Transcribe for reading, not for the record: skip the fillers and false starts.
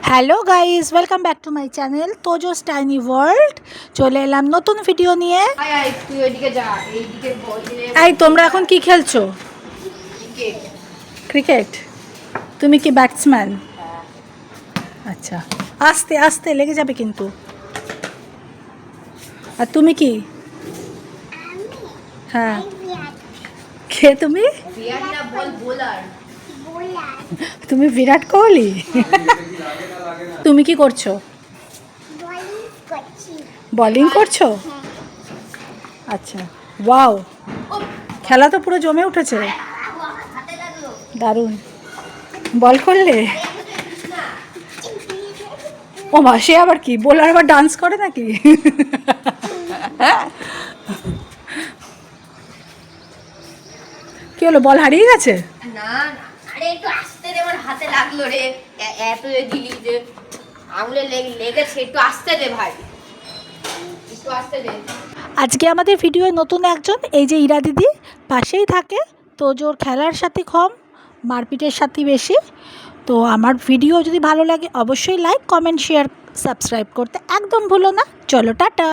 Hello guys, welcome back to my channel Tojo's tiny world. চলে এলাম নতুন video নিয়ে। এই তোমরা এখন কি খেলছো? ক্রিকেট। তুমি কি ব্যাটসম্যান? আচ্ছা, আস্তে আস্তে লেগে যাবে কিন্তু। আর তুমি কি? হ্যাঁ, কে তুমি? তুমি বিরাট কোহলি? তুমি কি করছো? বলিং করছো? আচ্ছা, ওয়াও, খেলা তো পুরো জমে উঠেছে। দারুণ। বল করলে? ও মা, সে আবার কি, বোলার আবার ডান্স করে নাকি? কি হলো, বল হারিয়ে গেছে? না না, আরে একটু আস্তে দে, আমার হাতে লাগলো রে। এত দিলি যে আঙুলে লেগেছে, একটু আস্তে দে ভাই, একটু আস্তে দে। আজকে আমাদের ভিডিওয়ে নতুন একজন, এই যে ইরা দিদি পাশেই থাকে। তোজোর খেলার সাথে কম, মারপিটের সাথে বেশি। তো আমার ভিডিও যদি ভালো লাগে অবশ্যই লাইক, কমেন্ট, শেয়ার, সাবস্ক্রাইব করতে একদম ভুলো না। চলো টাটা।